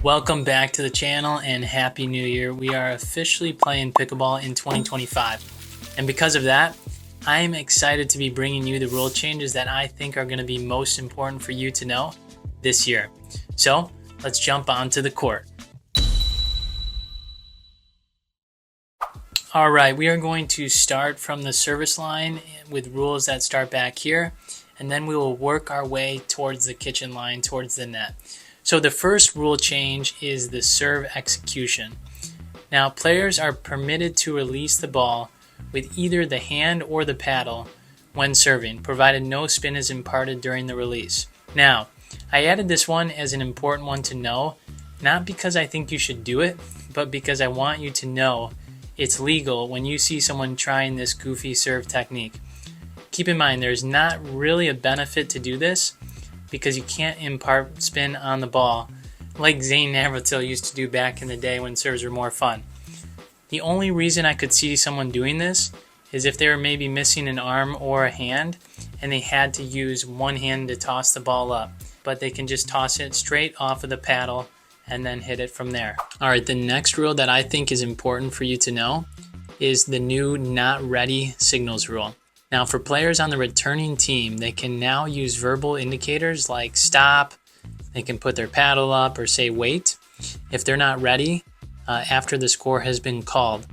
Welcome back to the channel and Happy New Year. We are officially playing pickleball in 2025. And because of that, I'm excited to be bringing you the rule changes that I think are going to be most important for you to know this year. So let's jump onto the court. All right, we are going to start from the service line with rules that start back here, and then we will work our way towards the kitchen line, towards the net. So the first rule change is the serve execution. Now, players are permitted to release the ball with either the hand or the paddle when serving, provided no spin is imparted during the release. Now, I added this one as an important one to know, not because I think you should do it, but because I want you to know it's legal when you see someone trying this goofy serve technique. Keep in mind, there's not really a benefit to do this because you can't impart spin on the ball like Zane Navratil used to do back in the day when serves were more fun. The only reason I could see someone doing this is if they were maybe missing an arm or a hand and they had to use one hand to toss the ball up, but they can just toss it straight off of the paddle and then hit it from there. All right, the next rule that I think is important for you to know is the new not ready signals rule. Now, for players on the returning team, they can now use verbal indicators like stop, they can put their paddle up or say wait if they're not ready after the score has been called.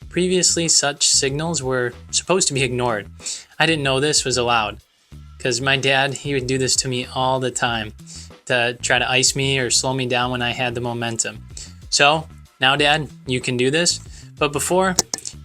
Previously, such signals were supposed to be ignored. I didn't know this was allowed because my dad, he would do this to me all the time to try to ice me or slow me down when I had the momentum. So now, Dad, you can do this, but before,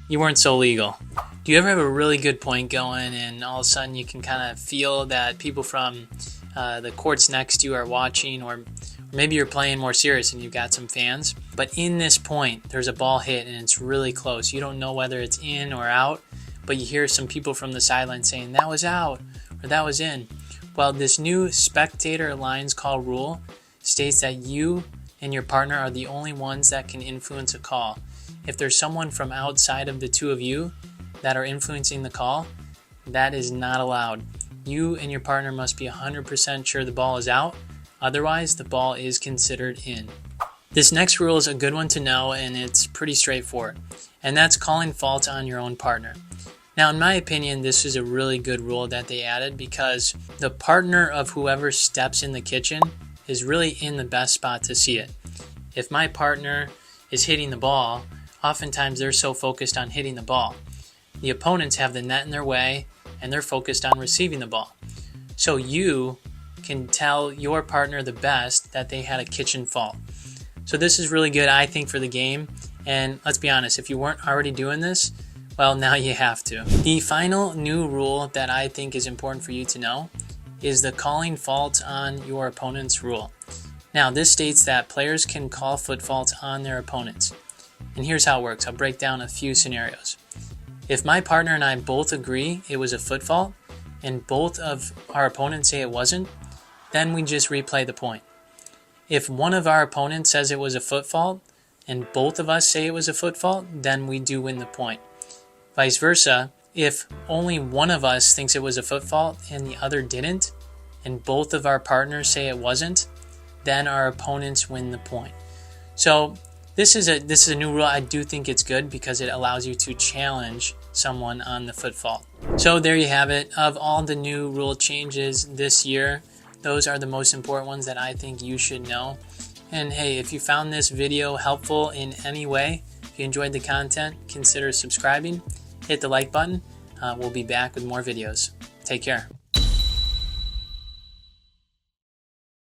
you weren't so legal. Do you ever have a really good point going and all of a sudden you can kind of feel that people from the courts next to you are watching, or maybe you're playing more serious and you've got some fans, but in this point there's a ball hit and it's really close. You don't know whether it's in or out, but you hear some people from the sideline saying that was out or that was in. Well, this new spectator lines call rule states that you and your partner are the only ones that can influence a call. If there's someone from outside of the two of you that are influencing the call, that is not allowed. You and your partner must be 100% sure the ball is out, otherwise the ball is considered in. This next rule is a good one to know, and it's pretty straightforward, and that's calling faults on your own partner. Now, in my opinion, this is a really good rule that they added because the partner of whoever steps in the kitchen is really in the best spot to see it. If my partner is hitting the ball, oftentimes they're so focused on hitting the ball. The opponents have the net in their way and they're focused on receiving the ball. So you can tell your partner the best that they had a kitchen fault. So this is really good, I think, for the game. And let's be honest, if you weren't already doing this, well, now you have to. The final new rule that I think is important for you to know is the calling faults on your opponent's rule. Now, this states that players can call foot faults on their opponents. And here's how it works. I'll break down a few scenarios. If my partner and I both agree it was a foot fault and both of our opponents say it wasn't, then we just replay the point. If one of our opponents says it was a foot fault and both of us say it was a foot fault, then we do win the point. Vice versa, if only one of us thinks it was a foot fault and the other didn't, and both of our partners say it wasn't, then our opponents win the point. So this is a new rule. I do think it's good because it allows you to challenge someone on the foot fault. So there you have it. Of all the new rule changes this year, those are the most important ones that I think you should know. And hey, if you found this video helpful in any way, if you enjoyed the content, consider subscribing, hit the like button. We'll be back with more videos. Take care.